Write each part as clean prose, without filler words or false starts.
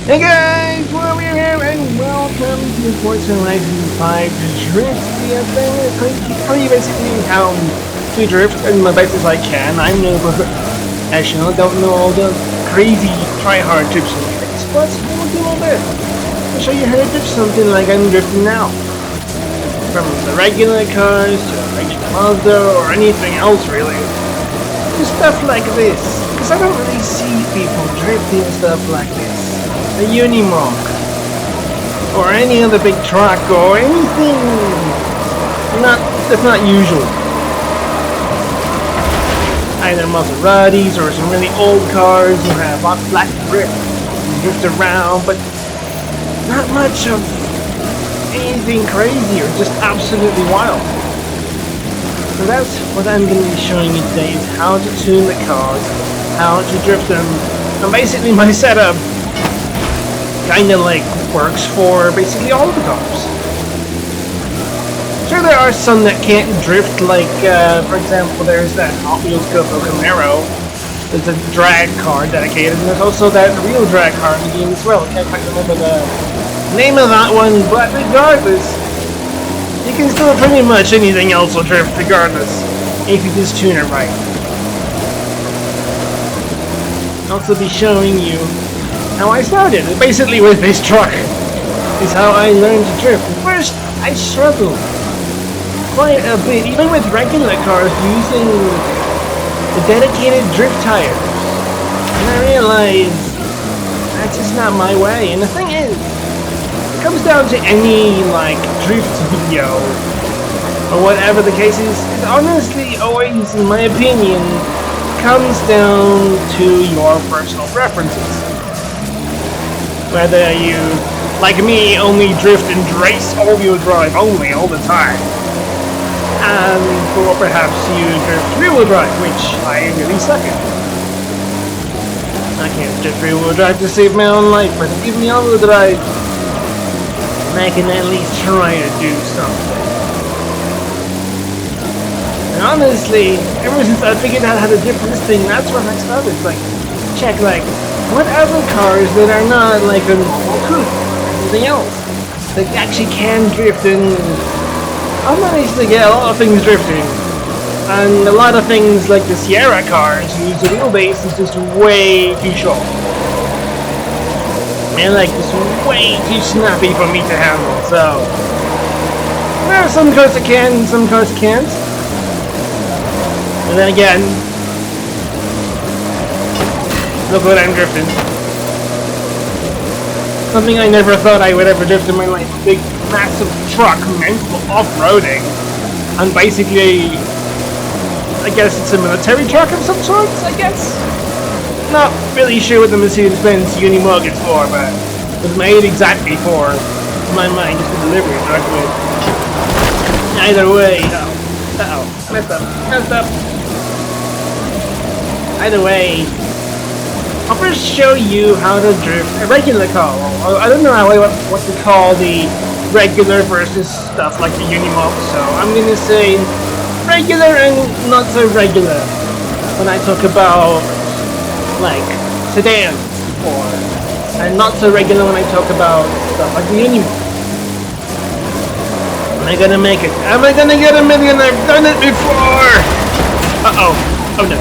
Hey guys, we're here and welcome to Forza FH5 Drift. The thing is pretty basically how to drift in my best as I can. I'm no professional, don't know all the crazy try-hard tips and tricks, but we'll do my best. I'll show you how to drift something like I'm drifting now. From the regular cars to a regular Mazda or anything else really. Do stuff like this, because I don't really see people drifting stuff like this. A Unimog, or any other big truck, or anything that's not usual. Either Maseratis or some really old cars who have black grip and drift around, but not much of anything crazy or just absolutely wild. So that's what I'm going to be showing you today, is how to tune the cars, how to drift them, and basically my setup kinda like works for basically all of the cars. Sure, there are some that can't drift, like for example there's that Hot Wheels Coco Camaro. There's a drag car dedicated, and there's also that real drag car in the game as well. I can't quite remember the name of that one, but regardless, you can still pretty much anything else will drift regardless, if you just tune it right. I'll also be showing you how I started. Basically with this truck is how I learned to drift. At first I struggled quite a bit, even with regular cars, using the dedicated drift tires. And I realized that's just not my way. And the thing is, it comes down to any like drift video or whatever the case is, it honestly always, in my opinion, comes down to your personal preferences. Whether you, like me, only drift and race all-wheel drive only all the time, or perhaps you drift rear-wheel drive, which I really suck at. I can't drift rear-wheel drive to save my own life, but give me all-wheel drive, and I can at least try to do something. And honestly, ever since I figured out how to drift this thing, that's when I started. Like, check, like, what other cars that are not like a normal coupe or anything else that actually can drift, and I managed to get a lot of things drifting. And a lot of things like the Sierra cars whose wheelbase is just way too short. And like just way too snappy for me to handle, so there are some cars that can, some cars can't. And then again, look what I'm drifting. Something I never thought I would ever drift in my life. A big, massive truck meant for off-roading. And basically, I guess it's a military truck of some sorts, I guess? Not really sure what the Mercedes-Benz Unimog is for, but it was made exactly for, in my mind, just a delivery truck with. Either way, messed up. Either way, I'll first show you how to drift a regular car. I don't know what to call the regular versus stuff like the Unimog, so I'm gonna say regular and not so regular when I talk about like sedans, and not so regular when I talk about stuff like the Unimog. Am I gonna make it? Am I gonna get a million? I've done it before! Oh no.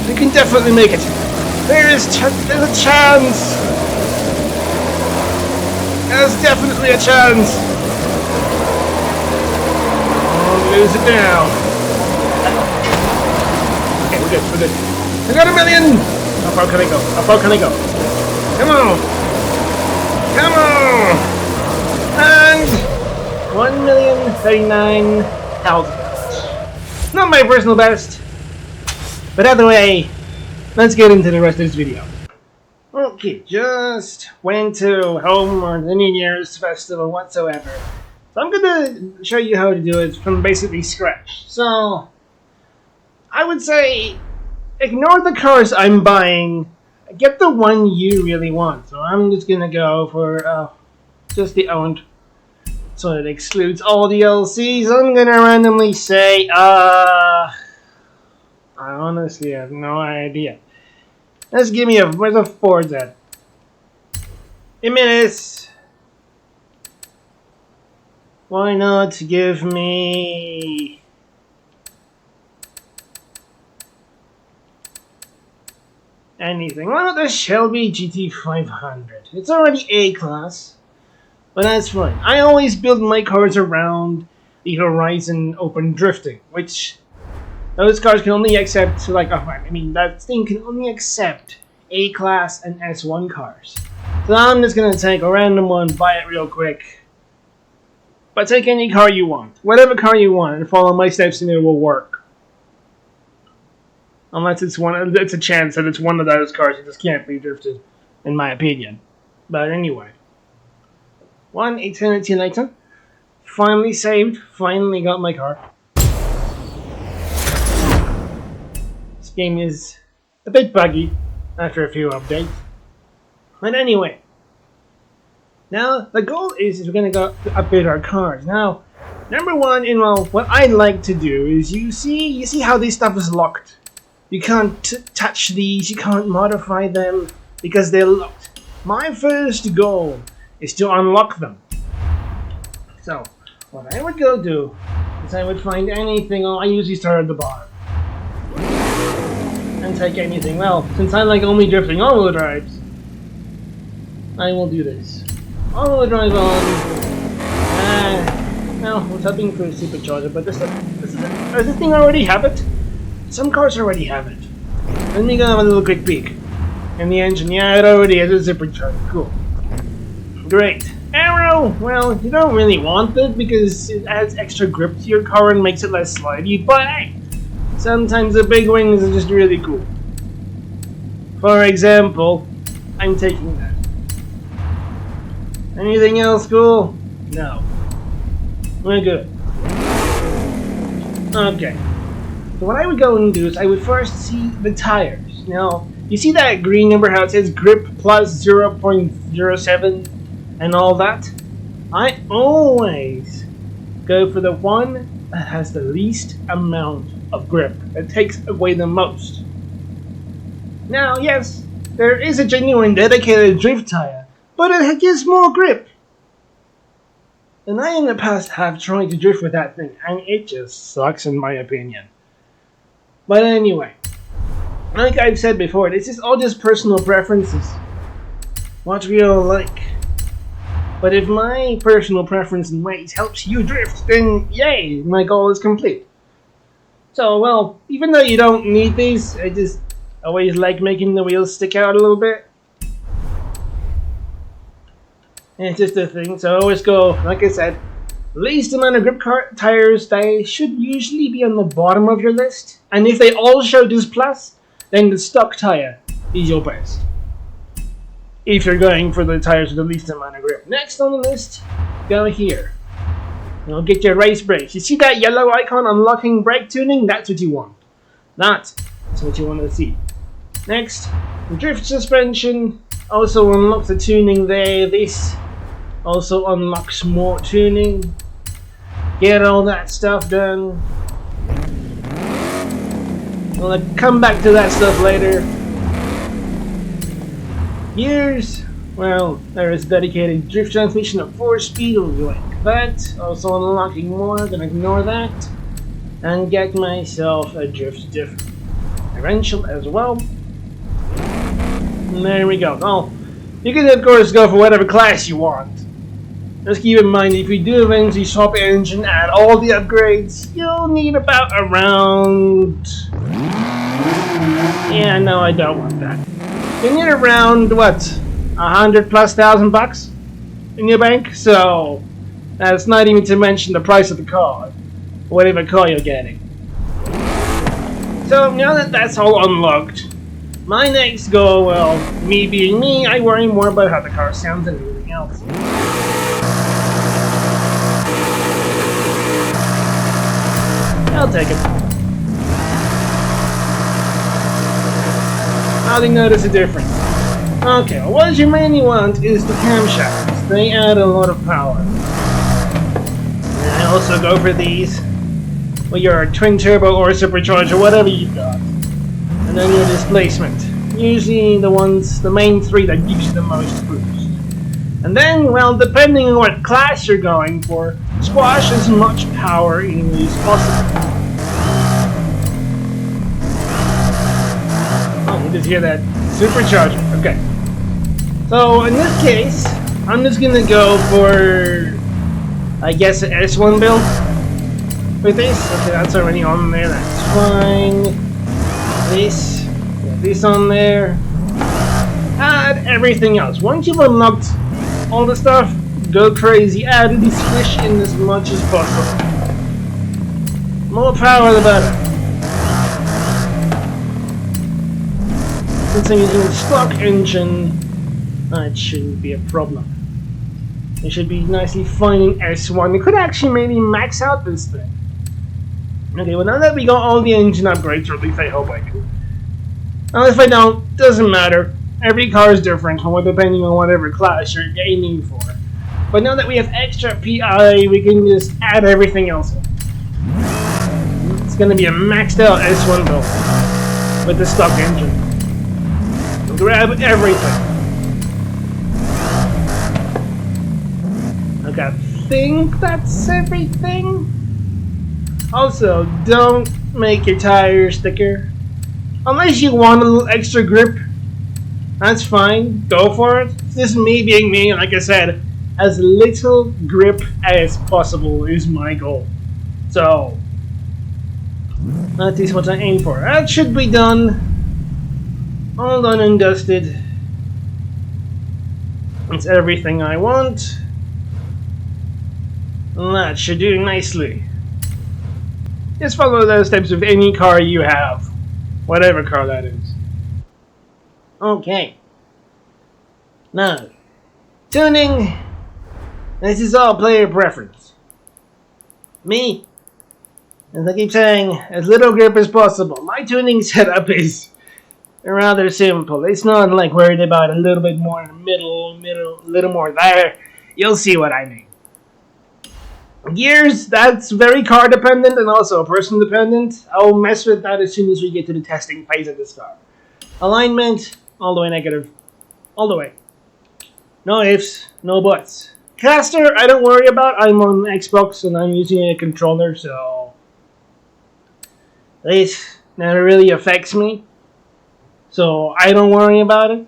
We can definitely make it. There's a chance. There's definitely a chance. Oh, lose it now. Okay, we're good. I got a million. How far can I go? Come on. And 1,039,000. Not my personal best. But either way, let's get into the rest of this video. Okay, just went to home or the New Year's festival whatsoever. So I'm gonna show you how to do it from basically scratch. So, I would say, ignore the cars I'm buying, get the one you really want. So I'm just gonna go for just the owned. So it excludes all DLCs. I'm gonna randomly say, I honestly have no idea. Let's give me where's a Forza? A minute. Why not give me anything? Why not the Shelby GT500? It's already A class, but that's fine. I always build my cars around the Horizon Open Drifting, which those cars can only accept, like, I mean, that thing can only accept A class and S1 cars. So I'm just gonna take a random one, buy it real quick. But take any car you want, whatever car you want, and follow my steps and it will work. Unless it's a chance that it's one of those cars that just can't be drifted, in my opinion. But anyway. One eternity later, finally saved, finally got my car. This game is a bit buggy after a few updates. But anyway. Now, the goal is we're going to go upgrade our cars. Now, number one, what I like to do is you see how this stuff is locked. You can't touch these, you can't modify them because they're locked. My first goal is to unlock them. So, what I would go do is I would find anything. I usually start at the bottom and take anything. Well, since I like only drifting all-wheel drives, I will do this. All-wheel drive on. Well, I was hoping for a supercharger, but does this thing already have it? Some cars already have it. Let me go have a little quick peek. And the engine, yeah, it already has a supercharger. Cool. Great. Aero, well, you don't really want it because it adds extra grip to your car and makes it less slidey, but hey, sometimes the big wings are just really cool. For example, I'm taking that. Anything else cool? No. We're good. Okay. So what I would go and do is I would first see the tires. Now, you see that green number, how it says grip plus 0.07 and all that? I always go for the one that has the least amount of grip. That takes away the most. Now, yes, there is a genuine dedicated drift tire, but it gives more grip. And I in the past have tried to drift with that thing, and it just sucks in my opinion. But anyway, like I've said before, this is all just personal preferences. What we all like. But if my personal preference and ways helps you drift, then yay, my goal is complete. So, well, even though you don't need these, I just always like making the wheels stick out a little bit. And it's just a thing, so I always go, like I said, least amount of grip tires, they should usually be on the bottom of your list. And if they all show this plus, then the stock tire is your best. If you're going for the tires with the least amount of grip. Next on the list, go here. You'll get your race brakes. You see that yellow icon unlocking brake tuning? That's what you want. That's what you want to see. Next, drift suspension. Also unlocks the tuning there. This also unlocks more tuning. Get all that stuff done. I'll come back to that stuff later. Gears. Well, there is dedicated drift transmission at 4-speed, like that. Also unlocking more, gonna ignore that. And get myself a drift differential as well. And there we go. Oh, you can of course go for whatever class you want. Just keep in mind, if you do eventually swap engine, add all the upgrades, you'll need about around... Yeah, no, I don't want that. You need around, what, $100,000+ in your bank? So, that's not even to mention the price of the car, whatever car you're getting. So, now that that's all unlocked, my next goal, well, me being me, I worry more about how the car sounds than anything else. I'll take it. Hardly notice a difference. Okay, well, what you mainly want is the camshafts. They add a lot of power. And I also go for these. Well, your twin turbo or supercharger, whatever you've got. And then your displacement. usually the main three that gives you the most boost. And then, well, depending on what class you're going for, squash as much power in as possible. Oh, you just hear that supercharger. Okay. So in this case, I'm just gonna go for, I guess, an S1 build with this. Okay, that's already on there. That's fine. This, yeah, this on there. Add everything else. Once you've unlocked all the stuff, go crazy. Add this fish in as much as possible. More power, the better. Since I'm using a stock engine, that shouldn't be a problem. It should be nicely fine in S1. It could actually maybe max out this thing. Okay, well now that we got all the engine upgrades, or at least I hope I do. Now if I don't, doesn't matter. Every car is different, depending on whatever class you're aiming for. But now that we have extra PI, we can just add everything else in. It's gonna be a maxed out S1 build with the stock engine. Grab everything. Okay, I think that's everything. Also, don't make your tires thicker. Unless you want a little extra grip, that's fine. Go for it. This is me being me, and like I said, as little grip as possible is my goal. So, that is what I aim for. That should be done. All done and dusted. It's everything I want. That should do nicely. Just follow those steps with any car you have. Whatever car that is. Okay. Now, tuning. This is all player preference. Me, as I keep saying, as little grip as possible. My tuning setup is rather simple. It's not like worried about a little bit more in the middle, a little more there. You'll see what I mean. Gears, that's very car dependent and also person dependent. I'll mess with that as soon as we get to the testing phase of this car. Alignment, all the way negative. All the way. No ifs, no buts. Caster, I don't worry about. I'm on Xbox and I'm using a controller, so this never really affects me. So I don't worry about it.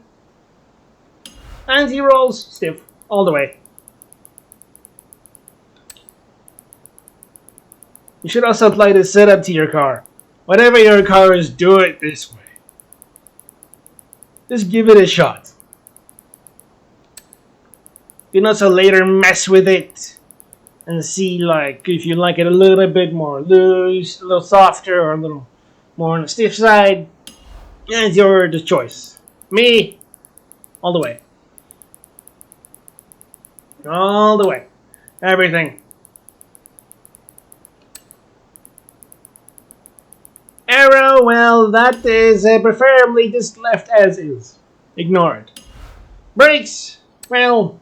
Anti-rolls, stiff, all the way. You should also apply this setup to your car. Whatever your car is, do it this way. Just give it a shot. You can also later mess with it and see like if you like it a little bit more loose, a little softer, or a little more on the stiff side. It's your choice. Me, all the way. All the way. Everything. Arrow, well, that is preferably just left as is. Ignore it. Brakes, well,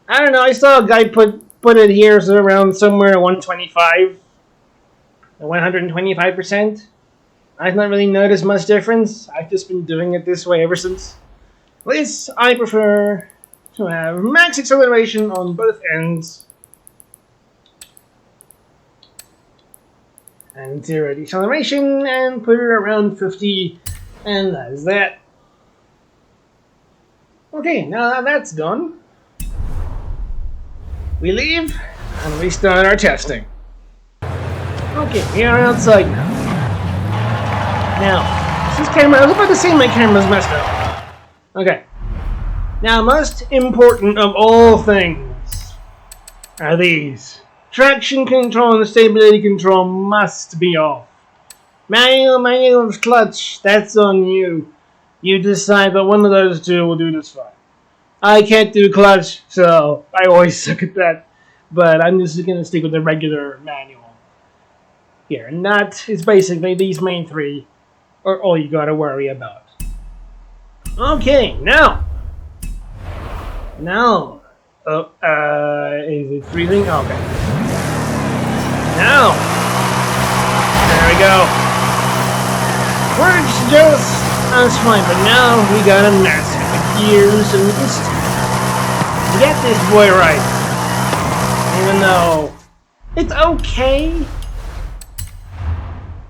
I don't know. I saw a guy put it here so around somewhere 125, 125%. I've not really noticed much difference. I've just been doing it this way ever since. At least I prefer to have max acceleration on both ends and zero deceleration, and put it around 50, and that is that. Okay, now that that's done, we leave and we start our testing. Okay, we are outside now. Now, this camera, I was about to say my camera's messed up. Okay. Now, most important of all things are these. Traction control and stability control must be off. Manual clutch, that's on you. You decide, but one of those two will do this fine. I can't do clutch, so I always suck at that. But I'm just going to stick with the regular manual here. And that is basically these main three are all you got to worry about. Okay, now. Is it freezing? Okay. Now. There we go. Works just That's fine, but now we gotta mess with the gears and just get this boy right. Even though it's okay,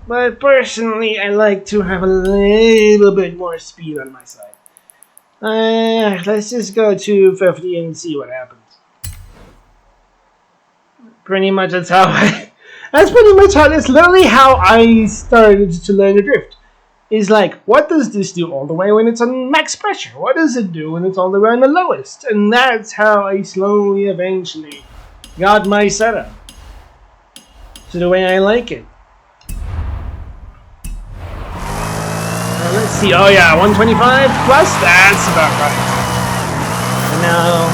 but personally I like to have a little bit more speed on my side. Let's just go to 50 and see what happens. Pretty much that's literally how I started to learn to drift. Is like, what does this do all the way when it's on max pressure? What does it do when it's all the way on the lowest? And that's how I slowly, eventually got my setup to the way I like it. Let's see. Oh yeah, 125 plus. That's about right. And now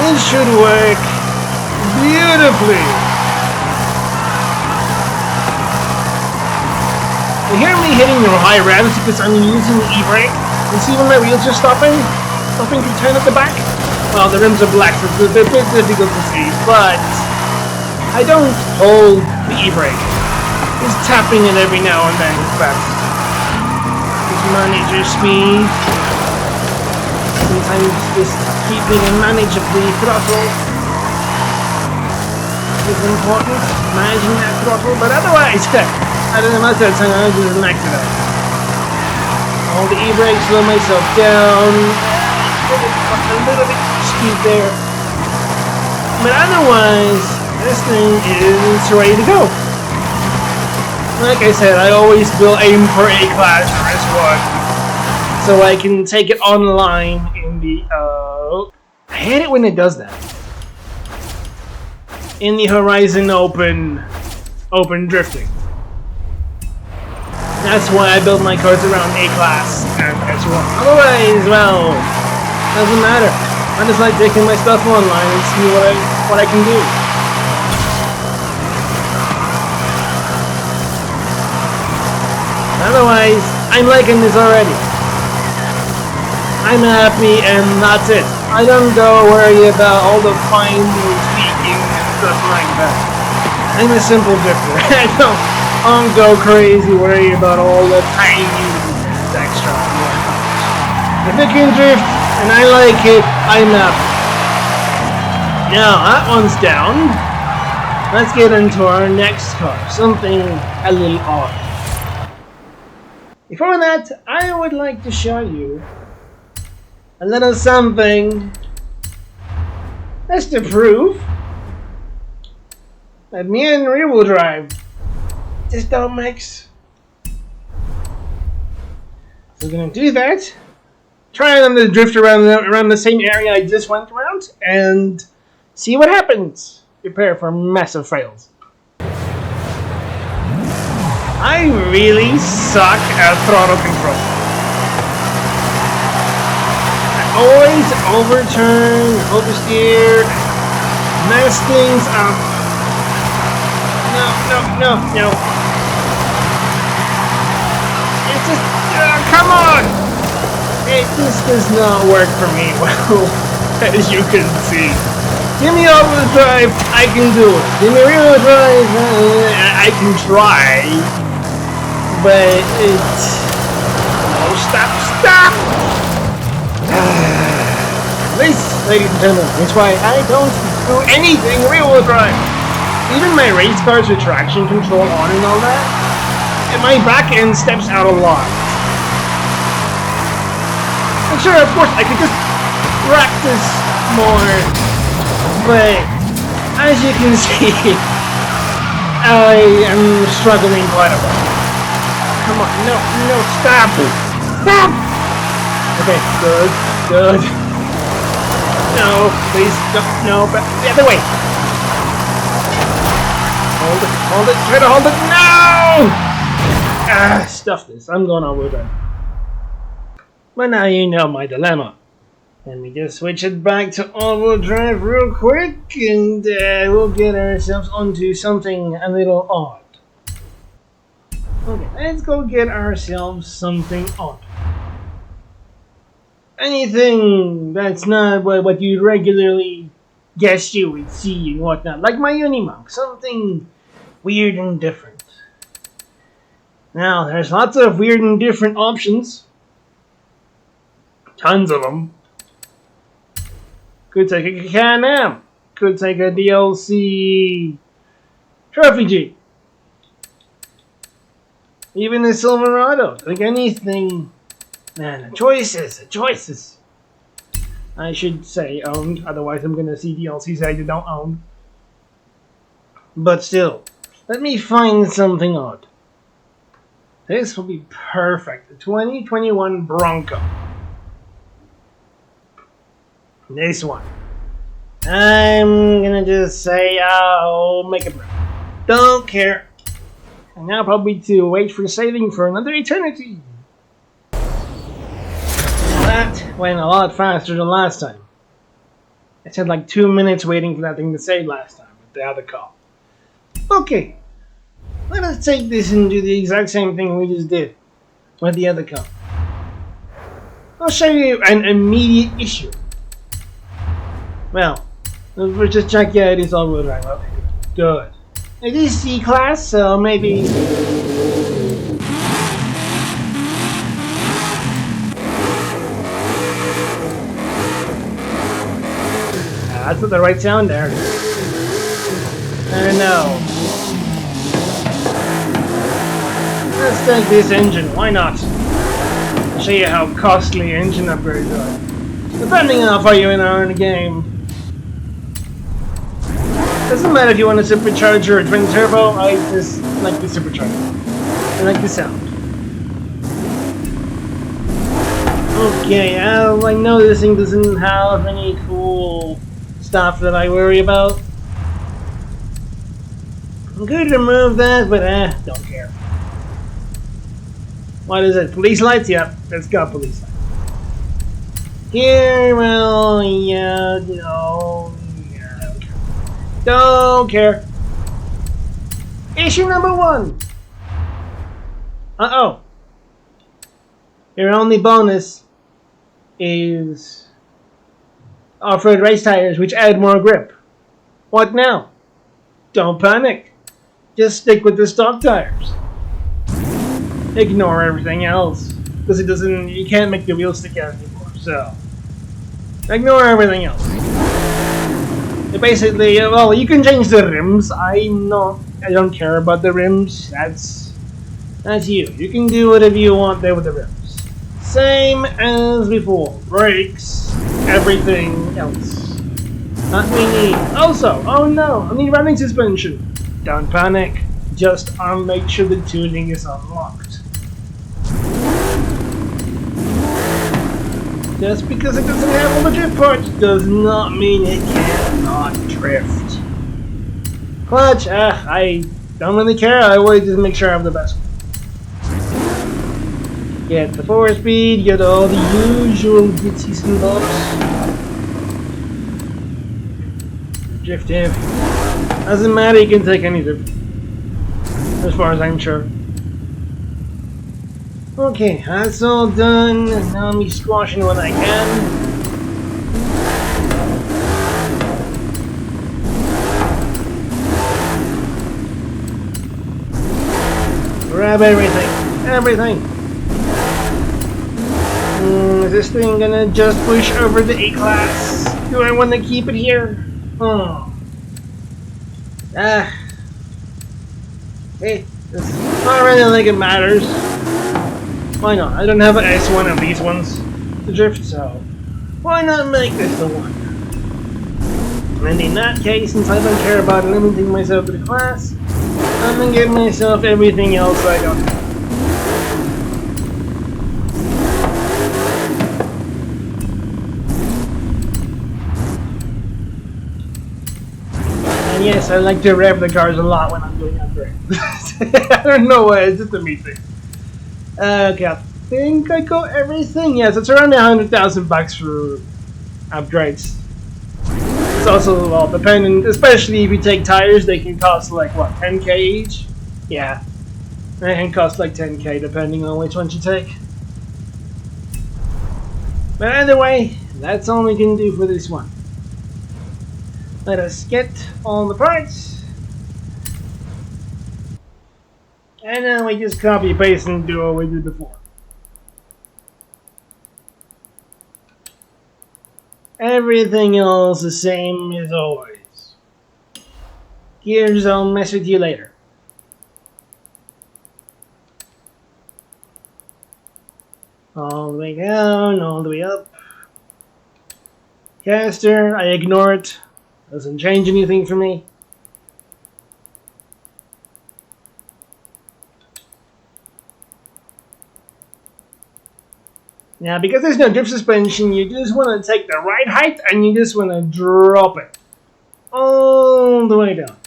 this should work beautifully. You hear me hitting your high revs because I'm using the e-brake. You see when my wheels are stopping to turn at the back? Well, the rims are black, so it's a bit difficult to see, but I don't hold the e-brake. Just tapping it every now and then is best. Just manage your speed. Sometimes just keeping and manage of the throttle is important. Managing that throttle, but otherwise, I don't know, most of the time I just max it out. All the e-brakes, slow myself down. A little bit skewed there. But otherwise, this thing is ready to go. Like I said, I always will aim for A-class or S1. So I can take it online in the, I hate it when it does that. In the Horizon open drifting. That's why I build my cars around A-class and S1. Otherwise, well, doesn't matter. I just like taking my stuff online and see what I can do. Otherwise, I'm liking this already. I'm happy and that's it. I don't go worry about all the fine tweaking and stuff like that. I'm a simple drifter. I don't go crazy worry about all the tiny extra. If it can drift and I like it, I'm happy. Now that one's down. Let's get into our next car. Something a little odd. Before that, I would like to show you a little something just to prove that me and rear-wheel drive just don't mix. So we're gonna do that. Try them to drift around the same area I just went around and see what happens. Prepare for massive fails. I really suck at throttle control. I always overturn, oversteer, mess things up. No. It's just, come on! It just does not work for me well, as you can see. Give me all-wheel drive, I can do it. Give me rear-wheel drive, I can try. But it's... Oh, stop! Ladies and gentlemen, that's why I don't do anything rear-wheel drive. Even my race cars with traction control on and all that, and my back end steps out a lot. And sure, of course, I could just practice more, but as you can see, I am struggling quite a bit. Come on, no, stop! Okay, good. No, please, no, but the other way. Hold it, try to hold it, no! Stuff this, I'm going all with it. But now you know my dilemma. Let me just switch it back to all-wheel drive real quick, and we'll get ourselves onto something a little odd. Okay, let's go get ourselves something odd. Anything that's not what you regularly guess you would see and whatnot, like my Unimog, something weird and different. Now, there's lots of weird and different options. Tons of them. Could take a Can-Am. Could take a DLC Trophy Jeep. Even a Silverado. Like anything. Man, the choices. I should say owned, otherwise I'm gonna see DLCs I don't own. But still, let me find something odd. This will be perfect. The 2021 Bronco. This one. I'm gonna just say I'll make it. Don't care. And now probably to wait for saving for another eternity. That went a lot faster than last time. I had like 2 minutes waiting for that thing to save last time with the other call. Okay. Let us take this and do the exact same thing we just did with the other call. I'll show you an immediate issue. Well, we'll just check it is all good, right? Okay, good. It is C-Class, so maybe... That's not the right sound there. I don't know. Let's take this engine, why not? I'll show you how costly engine upgrades are. Depending on how far you're in the game. Doesn't matter if you want a supercharger or twin turbo, I just like the supercharger. I like the sound. Okay, I know this thing doesn't have any cool stuff that I worry about. I'm going to remove that, but don't care. What is it? Police lights? Yep, it's got police lights. Here, well, yeah, no. Don't care. Issue number 1. Uh-oh. Your only bonus is off-road race tires, which add more grip. What now? Don't panic. Just stick with the stock tires. Ignore everything else, because you can't make the wheels stick out anymore, so ignore everything else. Basically, well, you can change the rims. I don't care about the rims. That's you. You can do whatever you want there with the rims. Same as before. Brakes, everything else. We need also. Oh no, I need running suspension. Don't panic. Just make sure the tuning is unlocked. Just because it doesn't have all the drift parts does not mean it cannot drift. Clutch, I don't really care. I always just make sure I have the best one. Get the 4-speed, get all the usual bitsy and bobs. Drift if. Doesn't matter, you can take any drift. As far as I'm sure. Okay, that's all done. Now I'm squashing what I can. Grab everything. Is this thing gonna just push over the A-Class? Do I want to keep it here? Hey, it's not really like it matters. Why not? I don't have an S1 of these ones to drift, so why not make this the one? And in that case, since I don't care about limiting myself to the class, I'm gonna give myself everything else I don't have. And yes, I like to rev the cars a lot when I'm doing upgrades. I don't know why, it's just a me thing. Okay, I think I got everything. Yes, it's around $100,000 for upgrades. It's also, well, depending, especially if you take tires, they can cost like, what, 10k each? Yeah, they can cost like 10k depending on which ones you take. But anyway, that's all we can do for this one. Let us get all the parts. And then we just copy paste and do what we did before. Everything else the same as always. Gears, I'll mess with you later. All the way down, all the way up. Caster, I ignore it. Doesn't change anything for me. Now, because there's no drift suspension, you just want to take the right height and you just want to drop it all the way down.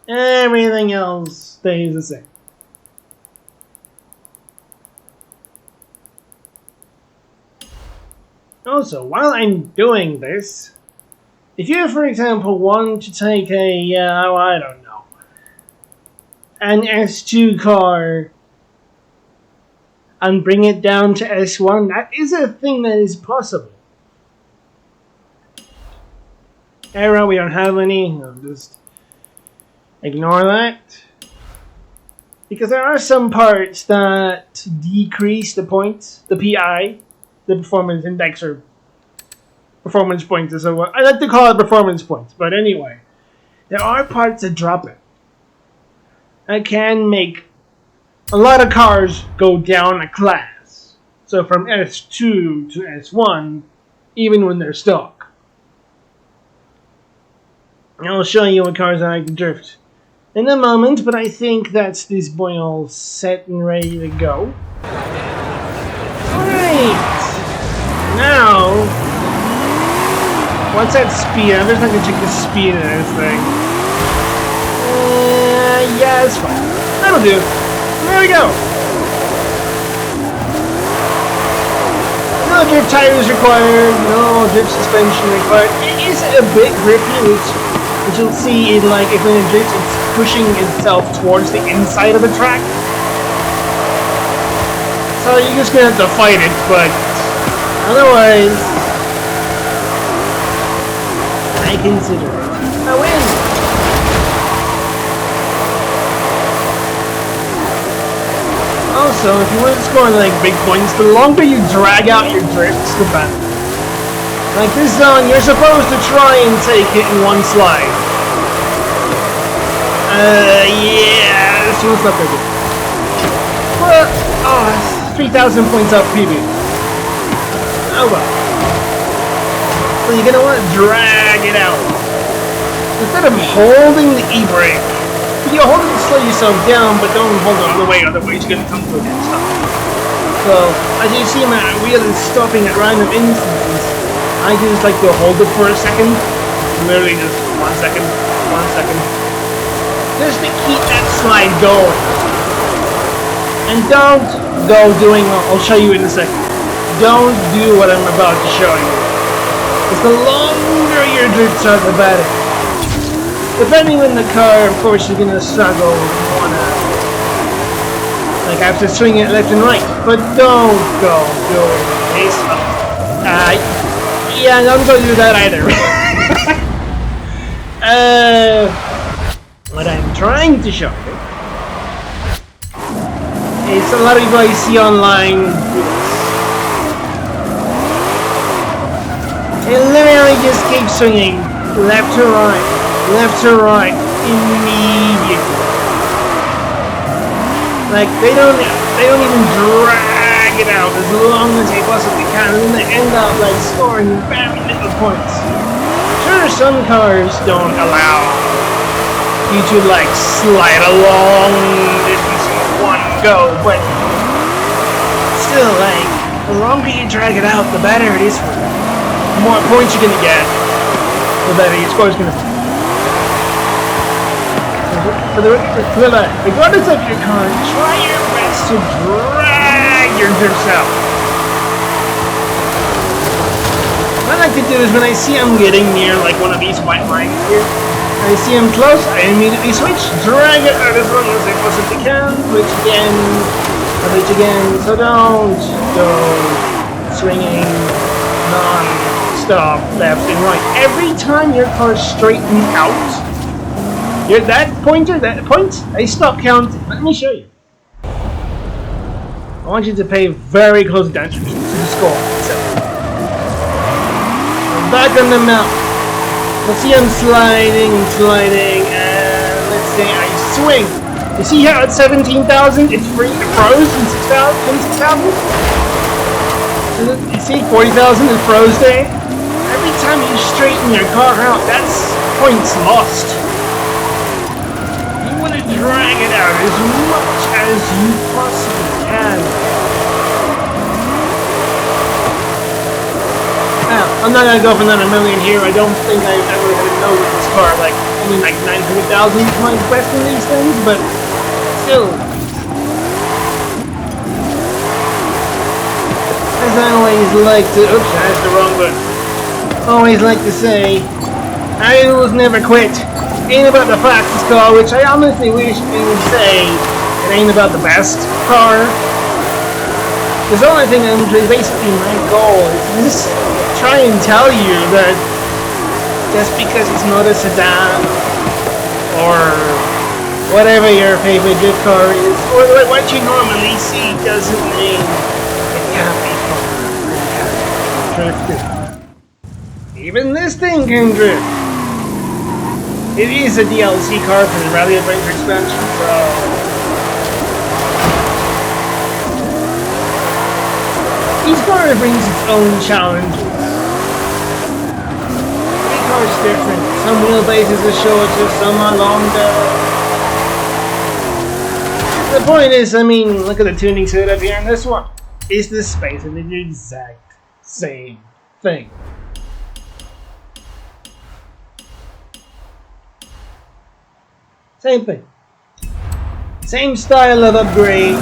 Everything else stays the same. Also, while I'm doing this, if you, for example, want to take a, I don't know, an S2 car and bring it down to S1, that is a thing that is possible. Error, we don't have any. I'll just ignore that. Because there are some parts that decrease the points, the PI, the performance index, or performance points is what I like to call it performance points, but anyway, there are parts that drop it. I can make a lot of cars go down a class. So from S2 to S1, even when they're stock. I'll show you what cars I can drift in a moment, but I think that's this boy all set and ready to go. Alright! Now, what's that speed? I'm just going to check the speed of this thing. Yeah, it's fine. That'll do. There we go. No drift tires required. No drift suspension required. It is a bit grippy, which you'll see in like if when it drifts, it's pushing itself towards the inside of the track. So you're just gonna have to fight it, but otherwise, I consider it a win. Also, if you want to score like big points, the longer you drag out your drifts, the better. Like this zone, you're supposed to try and take it in one slide. Yeah, this one's not very good. But, oh, 3,000 points up PB. Oh well. So you're gonna want to drag it out. Instead of holding the e-brake, you hold it to slow yourself down, but don't hold it all the way, otherwise you're gonna come to a dead stop. So, as you see, my wheel is stopping at random instances. I just like to hold it for a second. Literally just 1 second, 1 second. Just to keep that slide going. And don't go doing, I'll show you in a second. Don't do what I'm about to show you. Because the longer your drifts are, the better. Depending on the car, of course, you're gonna struggle. You wanna, like, have to swing it left and right. But don't go doing this. Yeah, don't go do that either. What I'm trying to show you is a lot of people I see online do this. It literally just keeps swinging left to right, immediately. Like they don't even drag it out as long as they possibly can, and then they end up like scoring very little points. Sure, some cars don't allow you to like slide along distance in one go, but still, like the longer you drag it out, the better it is for you. The more points you're gonna get, the better your score is gonna be. Regardless of your car, try your best to drag your drifts out. What I like to do is when I see I'm getting near like one of these white lines here, I see I'm close, I immediately switch, drag it out as long as I possibly can, switch again, so don't go swinging non stop left and right. Every time your car straightens out, that point, I stop counting. Let me show you. I want you to pay very close attention to the score itself. I'm back on the map. Let's see, I'm sliding, and let's say I swing. You see how at 17,000 it's free, it froze in 6,000? You see 40,000 it froze there? Every time you straighten your car out, that's points lost. You want to drag it out as much as you possibly can. Now, I'm not going to go for another million here. I don't think I've ever had a no with this car. Like, only like 900,000 is my best in these things, but still. As I always like to, oops, that's the wrong button. Always like to say, I will never quit. Ain't about the fastest car, which I honestly wish we would say it ain't about the best car. Because the only thing basically my goal is just try and tell you that just because it's not a sedan or whatever your favorite drift car is, or what you normally see, doesn't mean it can't be fun. It can't be drifted. Even this thing can drift. It is a DLC car for the Rally Adventure expansion, so each car brings its own challenges. Every car is different. Some wheelbases are shorter, some are longer. The point is, I mean, look at the tuning setup here in this one. It's the space of the exact same thing. Same thing. Same style of upgrades.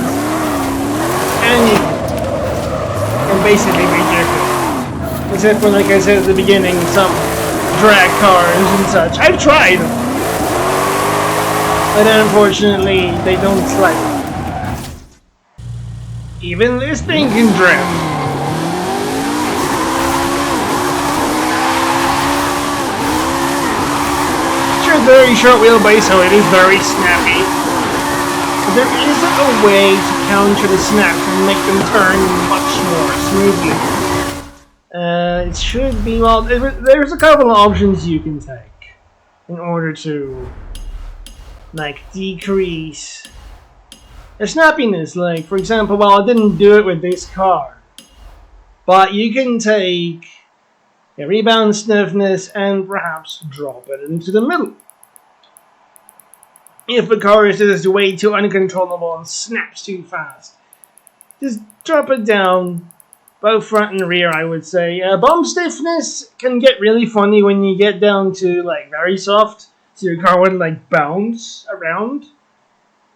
And you can basically be different. Except for, like I said at the beginning, some drag cars and such. I've tried them. But unfortunately, they don't slide. Even this thing can drift. Very short wheelbase, so it is very snappy. But there isn't a way to counter the snaps and make them turn much more smoothly. It should be, well, there's a couple of options you can take in order to, like, decrease the snappiness. Like, for example, well, I didn't do it with this car, but you can take a rebound stiffness and perhaps drop it into the middle. If the car is just way too uncontrollable and snaps too fast, just drop it down, both front and rear, I would say. Bump stiffness can get really funny when you get down to, like, very soft, so your car would, like, bounce around.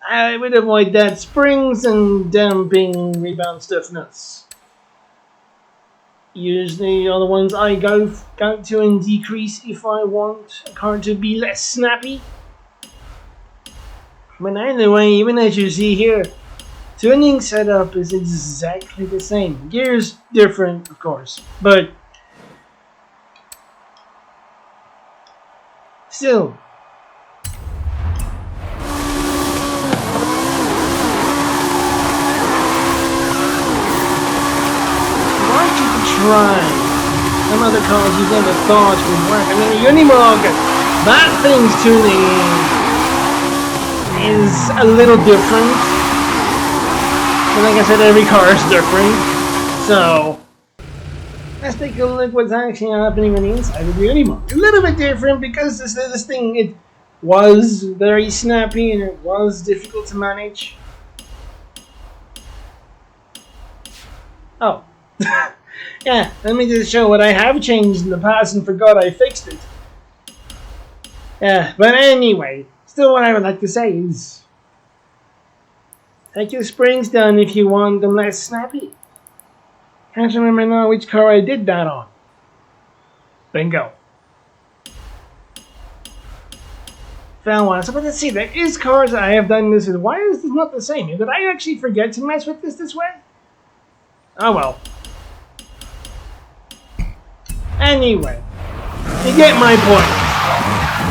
I would avoid that. Springs and damping rebound stiffness. Usually are the ones I go to and decrease if I want a car to be less snappy. But anyway, even as you see here, tuning setup is exactly the same. Gears different, of course, but still. Why don't you try some other cars you never thought would work? I mean, Unimog, that thing's tuning is a little different. And like I said, every car is different. So let's take a look what's actually happening on the inside of the Unimog. A little bit different because this thing, it was very snappy and it was difficult to manage. Oh. Yeah, let me just show what I have changed in the past and forgot I fixed it. Yeah, but anyway, still what I would like to say is take your springs down if you want them less snappy. Can't remember now which car I did that on. Bingo. Found one. So let's see, there is cars I have done this with. Why is this not the same? Did I actually forget to mess with this way? Oh well. Anyway, you get my point.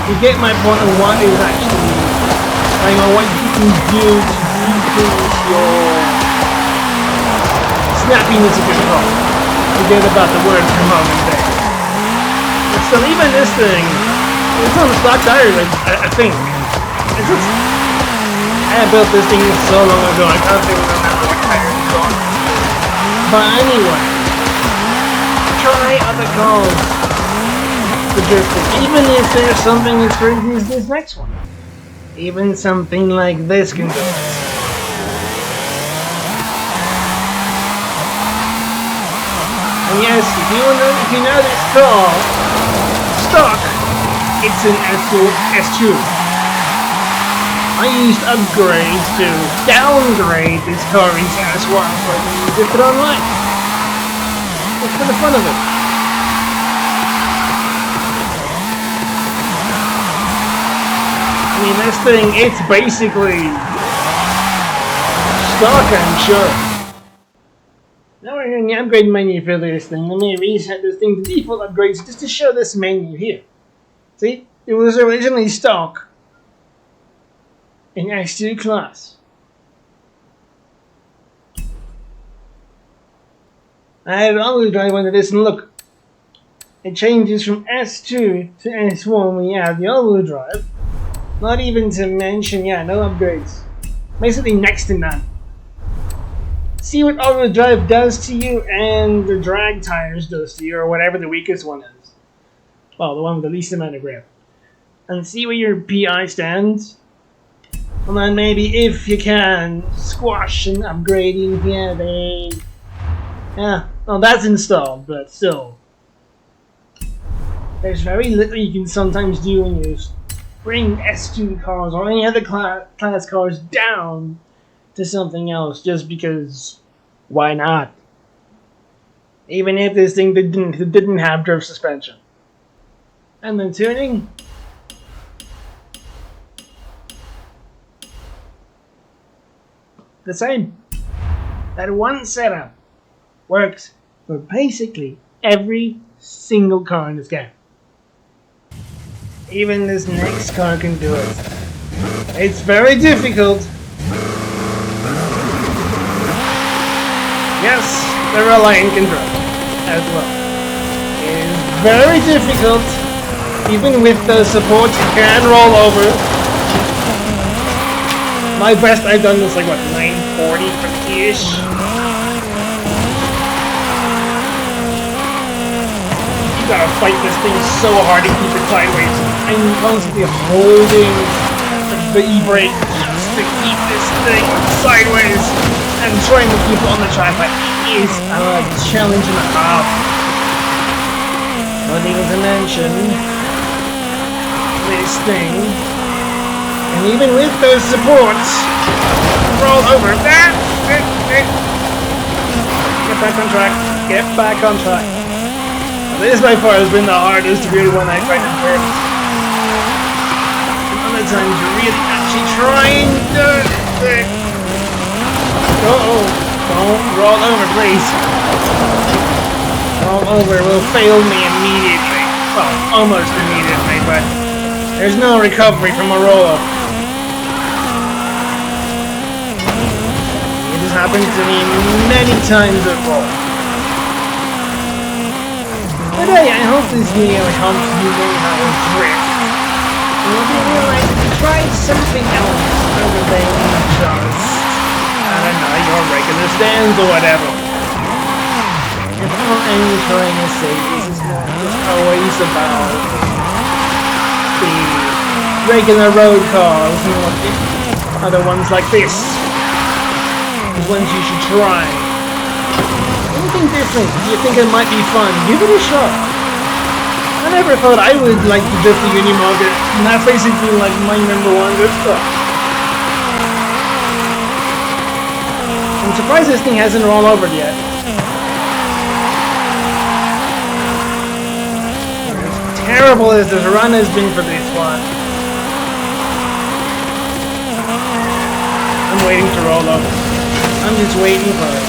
You get my point on what is actually, what you can do to decrease your snappiness of control. Forget about the word for a moment there. But still, even this thing, it's on the stock tires, I think. It's just, I built this thing so long ago, I can't even remember what tires it's on. But anyway, try other cars for drifting, even if there's something as crazy as this next one. Even something like this can do it. And yes, if you know this car, stock, it's an S2. I used upgrades to downgrade this car into S1 so I can drift it online. Just for the fun of it. I mean, this thing, it's basically stock, I'm sure. Now we're in the upgrade menu for this thing. Let me reset this thing to default upgrades just to show this menu here. See, it was originally stock in S2 class. I had all-wheel drive under this, and look, it changes from S2 to S1 when you have the all-wheel drive. Not even to mention, no upgrades. Basically next to none. See what all-wheel drive does to you and the drag tires does to you, or whatever the weakest one is. Well, the one with the least amount of grip. And see where your PI stands. And then maybe, if you can, squash and upgrading here, babe. Yeah, well, that's installed, but still. There's very little you can sometimes do when you bring S2 cars or any other class cars down to something else, just because why not? Even if this thing didn't have drift suspension. And then tuning. The same. That one setup works for basically every single car in this game. Even this next car can do it. It's very difficult. Yes, the Reliant can drive as well. It is very difficult. Even with the support, you can roll over. My best I've done is like, what, 940, 50-ish? You gotta fight this thing so hard to keep it sideways. I'm constantly holding the e-brake just to keep this thing sideways and trying to keep it on the track. But it is a challenge and a half. Not even to mention this thing. And even with those supports, roll over. Get back on track. Get back on track. This by far has been the hardest really one I tried to drift. And other times you really actually trying to drift. Don't roll over, please. Roll over will fail me immediately. Well, almost immediately, but there's no recovery from a roll-up. It has happened to me many times at all. But hey, I hope this video helps you learn how to drift. And if you realize to try something else other than just, I don't know, your regular stands or whatever. And all I'm trying to say is it's not just always about the regular road cars, you know, other ones like this. The ones you should try. Anything different, you think it might be fun, give it a shot. I never thought I would like to drift the Unimog, and that's basically like my #1 drift car. I'm surprised this thing hasn't rolled over yet. As terrible as this run has been for this one, I'm waiting to roll over. I'm just waiting for it.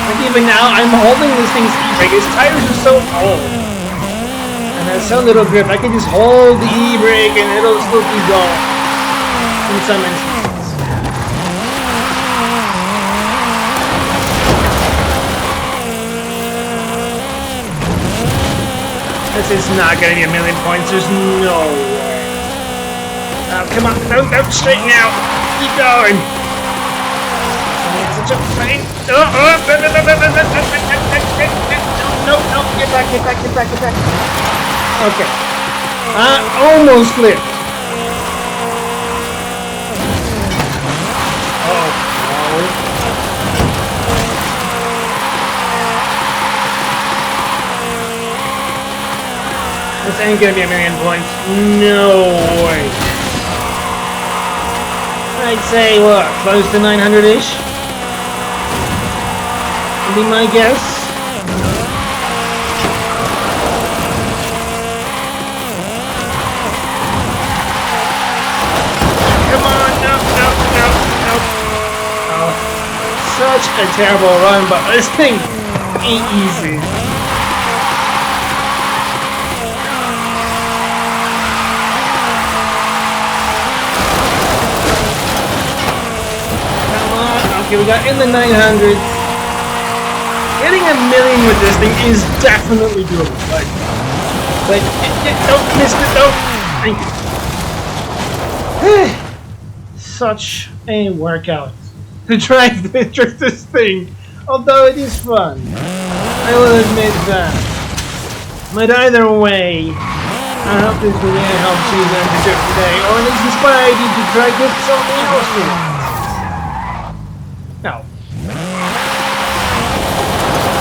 Like even now, I'm holding this thing's e-brake. Its tires are so old. And has so little grip. I can just hold the e-brake and it'll still keep going. In some instances. This is not going to be a million points. There's no way. Oh, come on. Don't straighten out. Keep going. It's such a pain. No. Get back. Okay. Almost clear. Oh, no. This ain't gonna be a million points. No way. I'd say, what, close to 900-ish? Would be my guess. Come on, no. Oh, such a terrible run, but this thing ain't easy. Okay, we got in the 900s. Getting a million with this thing is definitely doable. But don't miss it, don't. Thank you. Such a workout to try to drift this thing, although it is fun. I will admit that. But either way, I hope this video helps you learn to drift today, or at least inspired you to try drift something else with. No.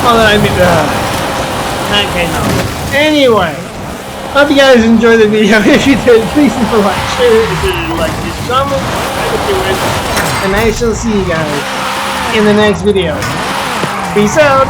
Well, I mean, okay, no. Anyway, hope you guys enjoyed the video. If you did, please leave a like, share it. If you didn't like this, comment, and I shall see you guys in the next video. Peace out.